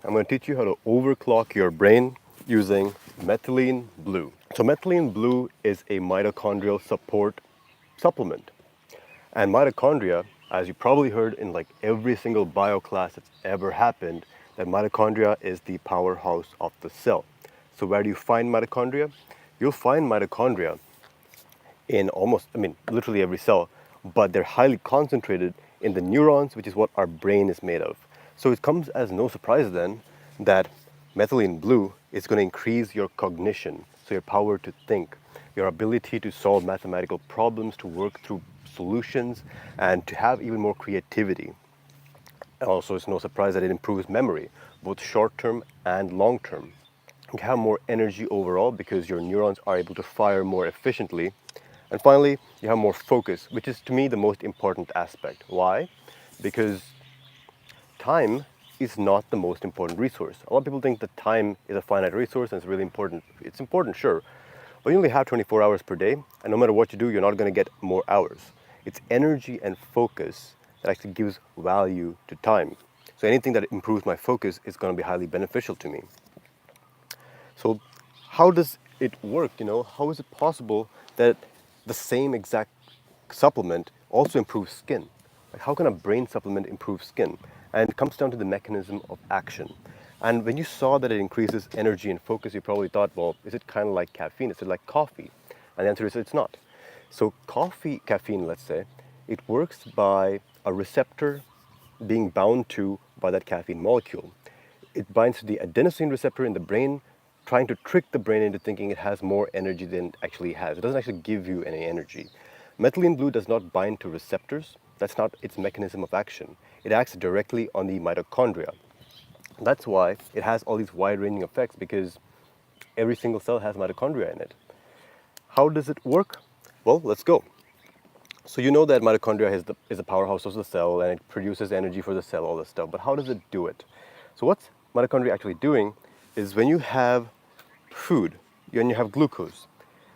I'm going to teach you how to overclock your brain using methylene blue. So methylene blue is a mitochondrial support supplement. And mitochondria, as you probably heard in like every single bio class that's ever happened, that mitochondria is the powerhouse of the cell. So where do you find mitochondria? You'll find mitochondria in almost, literally every cell, but they're highly concentrated in the neurons, which is what our brain is made of. So it comes as no surprise then that methylene blue is going to increase your cognition, so your power to think, your ability to solve mathematical problems, to work through solutions, and to have even more creativity. Also, it's no surprise that it improves memory, both short term and long term. You have more energy overall because your neurons are able to fire more efficiently. And finally, you have more focus, which is to me the most important aspect. Why? Because time is not the most important resource. A lot of people think that time is a finite resource and it's really important. It's important, sure, but you only have 24 hours per day, and no matter what you do, you're not going to get more hours. It's energy and focus that actually gives value to time. So anything that improves my focus is going to be highly beneficial to me. So how does it work? How is it possible that the same exact supplement also improves skin? Like how can a brain supplement improve skin? And it comes down to the mechanism of action. And when you saw that it increases energy and focus, you probably thought, well, is it kind of like caffeine? Is it like coffee? And the answer is it's not. So caffeine, let's say, it works by a receptor being bound to by that caffeine molecule. It binds to the adenosine receptor in the brain, trying to trick the brain into thinking it has more energy than it actually has. It doesn't actually give you any energy. Methylene blue does not bind to receptors. That's not its mechanism of action. It acts directly on the mitochondria. That's why it has all these wide-ranging effects, because every single cell has mitochondria in it. How does it work? Well, let's go. So you know that mitochondria is the powerhouse of the cell, and it produces energy for the cell, all this stuff. But how does it do it? So what's mitochondria actually doing is when you have food, when you have glucose,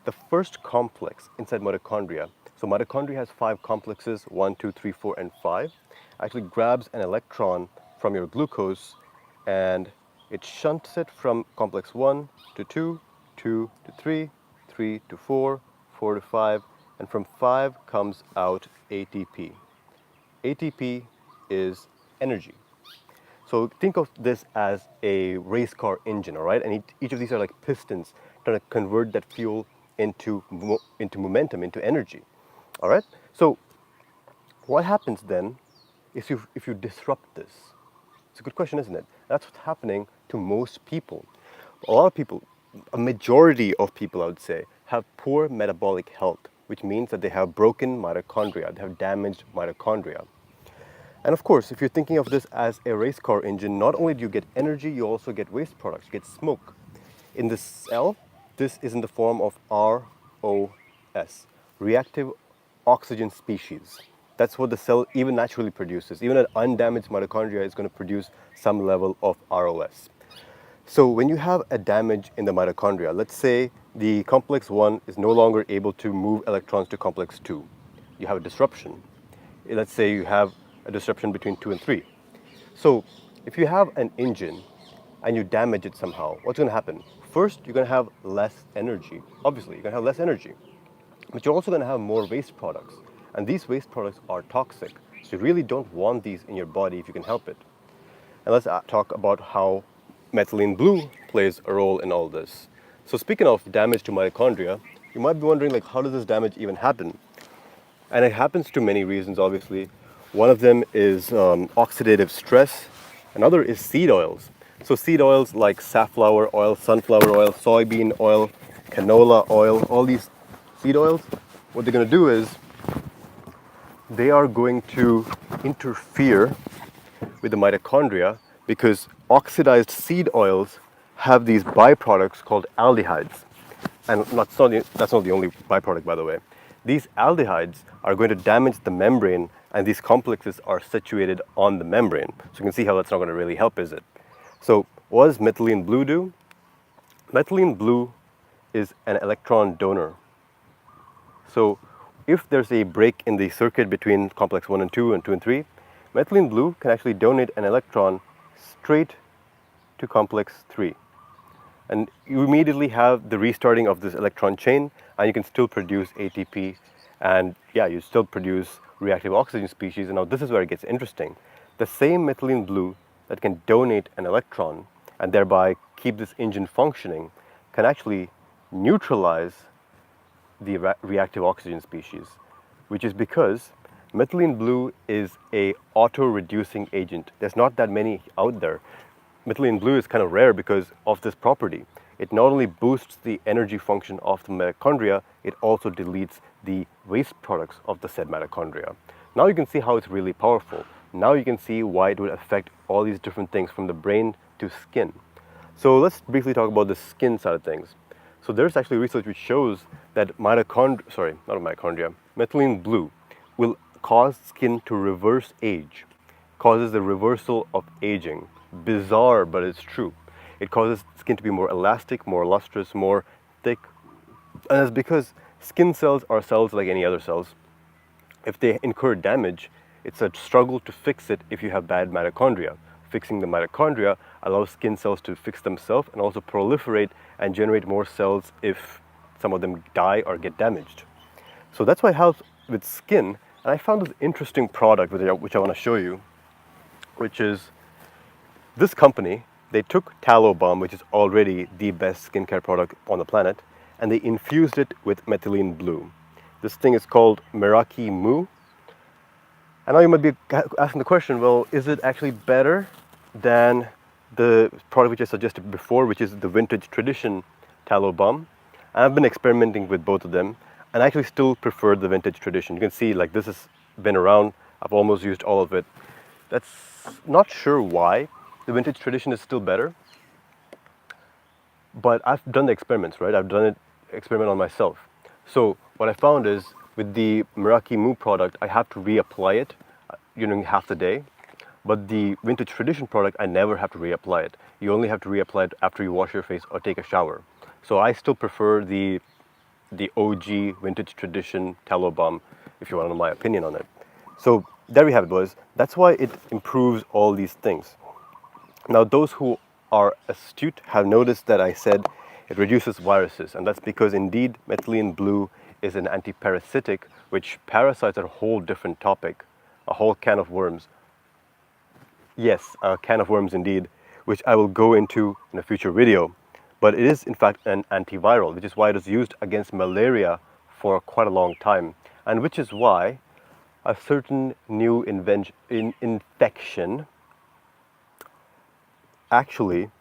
the first complex inside mitochondria, so mitochondria has 5 complexes, 1, 2, 3, 4, and 5, actually grabs an electron from your glucose and it shunts it from complex 1 to 2, 2 to 3, 3 to 4, 4 to 5, and from 5 comes out ATP. ATP is energy. So think of this as a race car engine, all right? And each of these are like pistons trying to convert that fuel into momentum, into energy, all right? So what happens then is if you disrupt this? It's a good question, isn't it? That's what's happening to most people. A lot of people, a majority of people, I would say, have poor metabolic health, which means that they have broken mitochondria, they have damaged mitochondria. And of course, if you're thinking of this as a race car engine, not only do you get energy, you also get waste products, you get smoke. In the cell, this is in the form of ROS, reactive oxygen species. That's what the cell even naturally produces. Even an undamaged mitochondria is going to produce some level of ROS. So when you have a damage in the mitochondria, let's say the complex 1 is no longer able to move electrons to complex 2. You have a disruption. Let's say you have a disruption between 2 and 3. So if you have an engine and you damage it somehow, what's going to happen? First, you're going to have less energy. Obviously, you're going to have less energy. But you're also going to have more waste products. And these waste products are toxic. So you really don't want these in your body if you can help it. And let's talk about how methylene blue plays a role in all this. So speaking of damage to mitochondria, you might be wondering, like, how does this damage even happen? And it happens to many reasons, obviously. One of them is oxidative stress. Another is seed oils. So seed oils like safflower oil, sunflower oil, soybean oil, canola oil, all these seed oils, what they're going to do is they are going to interfere with the mitochondria, because oxidized seed oils have these byproducts called aldehydes. And that's not the only byproduct, by the way. These aldehydes are going to damage the membrane, and these complexes are situated on the membrane. So you can see how that's not going to really help, is it? So what does methylene blue do? Methylene blue is an electron donor. So if there's a break in the circuit between complex 1 and 2 and 2 and 3, methylene blue can actually donate an electron straight to complex 3. And you immediately have the restarting of this electron chain, and you can still produce ATP, and yeah, you still produce reactive oxygen species. And now this is where it gets interesting. The same methylene blue that can donate an electron and thereby keep this engine functioning can actually neutralize the reactive oxygen species, which is because methylene blue is a auto-reducing agent. There's not that many out there. Methylene blue is kind of rare because of this property. It not only boosts the energy function of the mitochondria, it also deletes the waste products of the said mitochondria. Now you can see how it's really powerful. Now you can see why it would affect all these different things from the brain to skin. So let's briefly talk about the skin side of things. So there's actually research which shows that methylene blue will cause skin to reverse age, causes the reversal of aging. Bizarre, but it's true. It causes skin to be more elastic, more lustrous, more thick. And it's because skin cells are cells like any other cells. If they incur damage, it's a struggle to fix it if you have bad mitochondria. Fixing the mitochondria allows skin cells to fix themselves and also proliferate and generate more cells if some of them die or get damaged. So that's why it helps with skin. And I found this interesting product which I want to show you, which is this company. They took tallow balm, which is already the best skincare product on the planet, and they infused it with methylene blue. This thing is called Meraki Moo. And now you might be asking the question, well, is it actually better than the product which I suggested before, which is the Vintage Tradition tallow balm? And I've been experimenting with both of them, and I actually still prefer the Vintage Tradition. You can see, like, this has been around. I've almost used all of it. That's not sure why the Vintage Tradition is still better, but I've done the experiments, right? I've done an experiment on myself. So what I found is with the Meraki Moo product, I have to reapply it during half the day. But the Vintage Tradition product, I never have to reapply it. You only have to reapply it after you wash your face or take a shower. So I still prefer the OG Vintage Tradition tallow balm, if you want to know my opinion on it. So there we have it, boys. That's why it improves all these things. Now, those who are astute have noticed that I said it reduces viruses, and that's because indeed methylene blue is an antiparasitic, which parasites are a whole different topic, a whole can of worms. Yes, a can of worms indeed, which I will go into in a future video. But it is in fact an antiviral, which is why it is used against malaria for quite a long time, and which is why a certain new infection, actually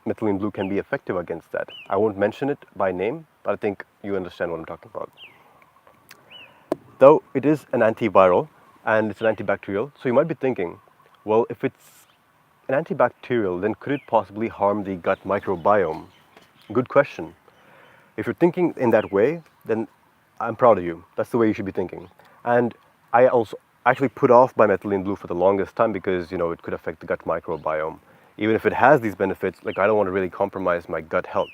methylene blue can be effective against that. I won't mention it by name, but I think you understand what I'm talking about. Though it is an antiviral and it's an antibacterial, so you might be thinking, well, if it's an antibacterial, then could it possibly harm the gut microbiome? Good question. If you're thinking in that way, then I'm proud of you. That's the way you should be thinking. And I also actually put off my methylene blue for the longest time because, it could affect the gut microbiome. Even if it has these benefits, like, I don't want to really compromise my gut health.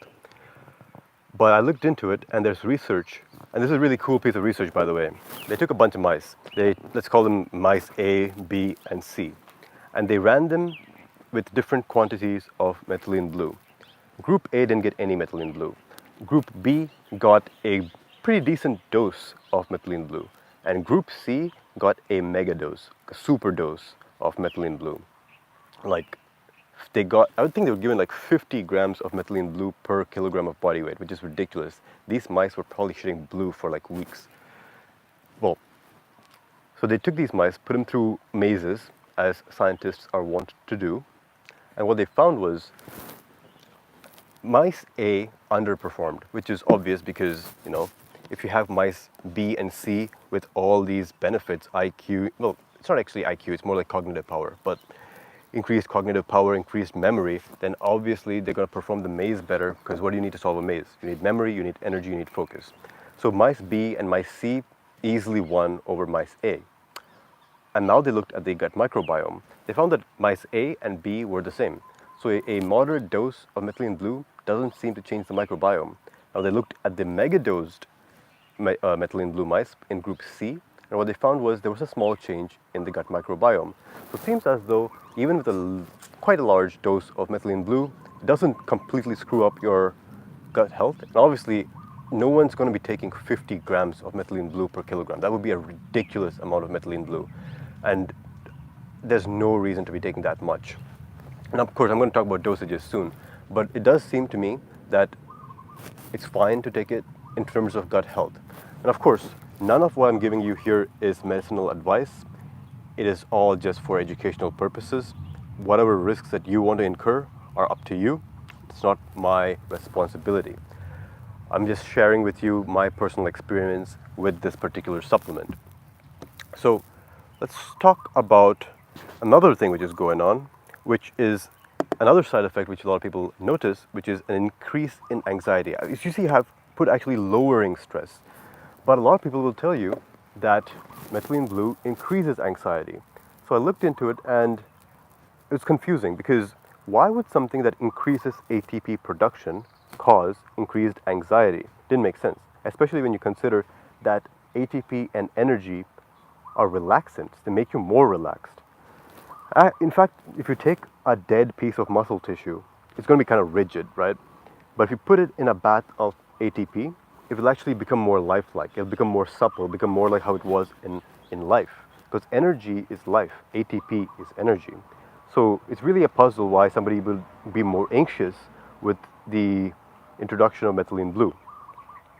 But I looked into it, and there's research, and this is a really cool piece of research, by the way. They took a bunch of mice. Let's call them mice A, B, and C. And they ran them with different quantities of methylene blue. Group A didn't get any methylene blue. Group B got a pretty decent dose of methylene blue. And Group C got a mega dose, a super dose of methylene blue. Like, I would think they were given like 50 grams of methylene blue per kilogram of body weight, which is ridiculous. These mice were probably shitting blue for like weeks. Well, so they took these mice, put them through mazes, as scientists are wont to do, and what they found was mice A underperformed, which is obvious because, if you have mice B and C with all these benefits, IQ, well, it's not actually IQ, it's more like cognitive power, but increased cognitive power, increased memory, then obviously they're going to perform the maze better, because what do you need to solve a maze? You need memory, you need energy, you need focus. So mice B and mice C easily won over mice A. And now they looked at the gut microbiome. They found that mice A and B were the same. So a moderate dose of methylene blue doesn't seem to change the microbiome. Now they looked at the mega-dosed methylene blue mice in group C, and what they found was there was a small change in the gut microbiome. So it seems as though even with quite a large dose of methylene blue, it doesn't completely screw up your gut health. And obviously, no one's going to be taking 50 grams of methylene blue per kilogram. That would be a ridiculous amount of methylene blue. And there's no reason to be taking that much. And of course, I'm going to talk about dosages soon, but it does seem to me that it's fine to take it in terms of gut health. And of course, none of what I'm giving you here is medicinal advice. It is all just for educational purposes. Whatever risks that you want to incur are up to you. It's not my responsibility. I'm just sharing with you my personal experience with this particular supplement. So let's talk about another thing which is going on, which is another side effect which a lot of people notice, which is an increase in anxiety. You see, I've put actually lowering stress, but a lot of people will tell you that methylene blue increases anxiety. So I looked into it and it was confusing because why would something that increases ATP production cause increased anxiety? Didn't make sense, especially when you consider that ATP and energy are relaxants. They make you more relaxed. In fact, if you take a dead piece of muscle tissue, it's going to be kind of rigid, right? But if you put it in a bath of ATP, it will actually become more lifelike. It'll become more supple, become more like how it was in life. Because energy is life, ATP is energy. So it's really a puzzle why somebody will be more anxious with the introduction of methylene blue.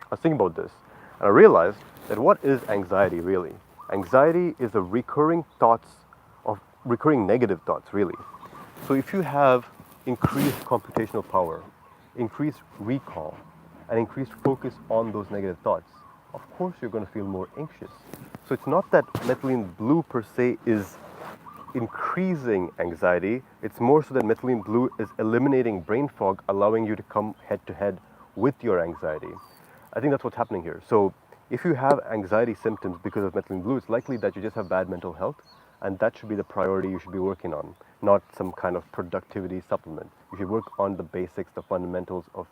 I was thinking about this, and I realized that what is anxiety really? Anxiety is the recurring negative thoughts, really. So if you have increased computational power, increased recall, and increased focus on those negative thoughts, of course you're going to feel more anxious. So it's not that methylene blue per se is increasing anxiety, it's more so that methylene blue is eliminating brain fog, allowing you to come head to head with your anxiety. I think that's what's happening here. So if you have anxiety symptoms because of methylene blue, it's likely that you just have bad mental health, and that should be the priority you should be working on, not some kind of productivity supplement. You should work on the basics, the fundamentals of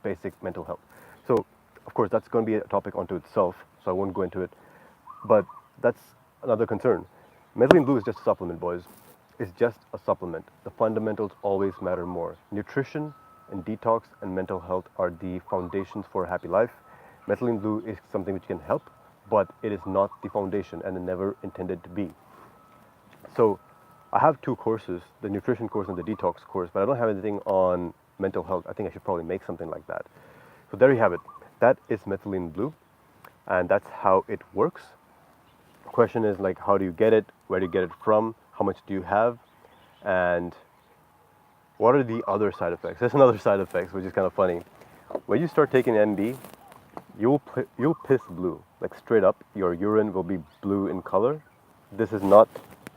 basic mental health. So, of course, that's going to be a topic unto itself, so I won't go into it, but that's another concern. Methylene blue is just a supplement, boys. It's just a supplement. The fundamentals always matter more. Nutrition and detox and mental health are the foundations for a happy life. Methylene blue is something which can help, but it is not the foundation and it never intended to be. So I have two courses, the nutrition course and the detox course, but I don't have anything on mental health. I think I should probably make something like that. So there you have it. That is methylene blue, and that's how it works. The question is like, how do you get it? Where do you get it from? How much do you have? And what are the other side effects? There's another side effect, which is kind of funny. When you start taking NB, you'll piss blue. Like straight up, your urine will be blue in color. This is not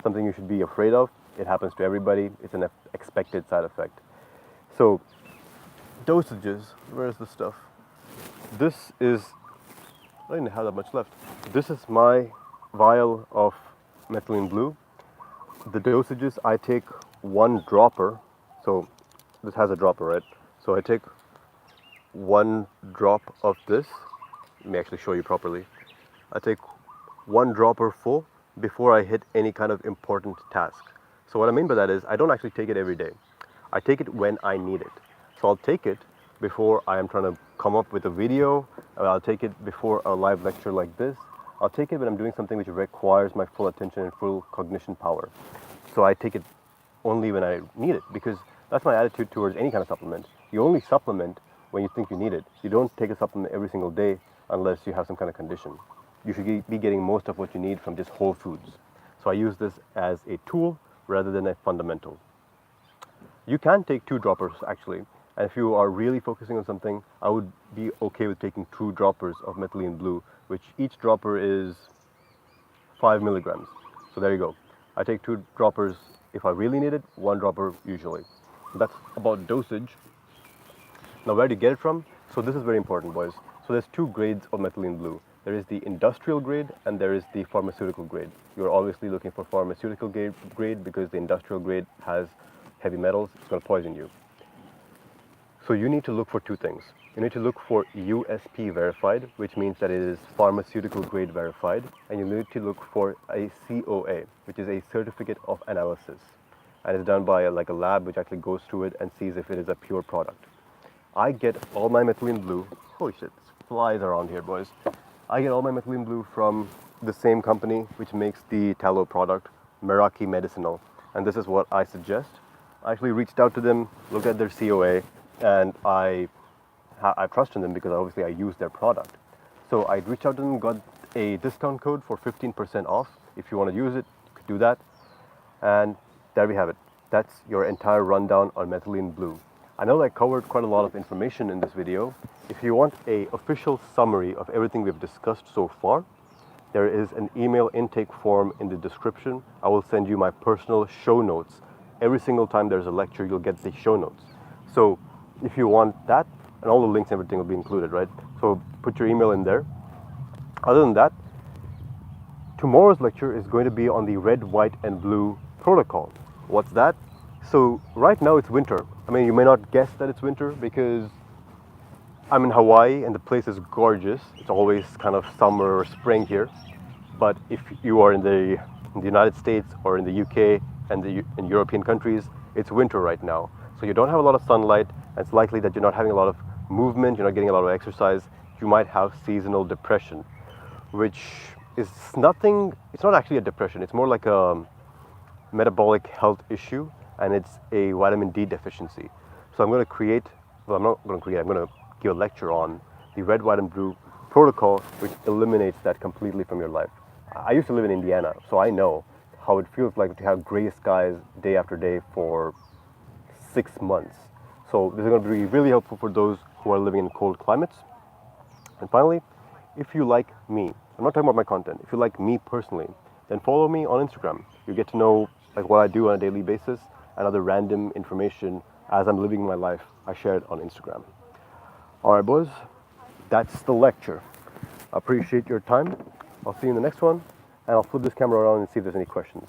something you should be afraid of. It happens to everybody. It's an expected side effect. So, dosages. Where's the stuff? This is, I didn't have that much left. This is my vial of methylene blue. The dosages, I take one dropper. So, this has a dropper, right? So I take one drop of this. Let me actually show you properly. I take one dropper full before I hit any kind of important task. So what I mean by that is I don't actually take it every day. I take it when I need it. So I'll take it before I am trying to come up with a video, or I'll take it before a live lecture like this. I'll take it when I'm doing something which requires my full attention and full cognition power. So I take it only when I need it, because that's my attitude towards any kind of supplement. You only supplement when you think you need it. You don't take a supplement every single day unless you have some kind of condition. You should be getting most of what you need from just whole foods. So I use this as a tool rather than a fundamental. You can take 2 droppers actually, and if you are really focusing on something, I would be okay with taking 2 droppers of methylene blue, which each dropper is 5 milligrams. So there you go. I take 2 droppers if I really need it, 1 dropper usually. That's about dosage. Now where do you get it from? So this is very important, boys. So there's 2 grades of methylene blue. There is the industrial grade and there is the pharmaceutical grade. You're obviously looking for pharmaceutical grade because the industrial grade has heavy metals. It's going to poison you. So you need to look for 2 things. You need to look for USP verified, which means that it is pharmaceutical grade verified, and you need to look for a COA, which is a certificate of analysis. and it's done by like a lab which actually goes through it and sees if it is a pure product. I get all my methylene blue. Holy shit, this flies around here, boys. I get all my methylene blue from the same company which makes the tallow product, Meraki Medicinal, and this is what I suggest. I actually reached out to them, looked at their COA, and I trust in them because obviously I use their product. So I reached out to them, got a discount code for 15% off. If you want to use it, you could do that. And there we have it. That's your entire rundown on methylene blue. I know I covered quite a lot of information in this video. If you want an official summary of everything we've discussed so far, there is an email intake form in the description. I will send you my personal show notes. Every single time there's a lecture, you'll get the show notes. So if you want that, and all the links and everything will be included, right? So put your email in there. Other than that, tomorrow's lecture is going to be on the red, white, and blue protocol. What's that? So right now it's winter. I mean, you may not guess that it's winter because I'm in Hawaii and the place is gorgeous. It's always kind of summer or spring here. But if you are in the United States or in the UK and in European countries, it's winter right now. So you don't have a lot of sunlight, and it's likely that you're not having a lot of movement, you're not getting a lot of exercise. You might have seasonal depression, which is nothing, it's not actually a depression, it's more like a metabolic health issue, and it's a vitamin D deficiency. So I'm going to create, well, I'm not going to create, I'm going to give a lecture on the red, white, and blue protocol, which eliminates that completely from your life. I used to live in Indiana, so I know how it feels like to have gray skies day after day for 6 months. So this is going to be really helpful for those who are living in cold climates. And finally, if you like me, I'm not talking about my content, if you like me personally, then follow me on Instagram. You get to know like what I do on a daily basis and other random information as I'm living my life. I share it on Instagram. All right, boys, that's the lecture. I appreciate your time. I'll see you in the next one, and I'll flip this camera around and see if there's any questions.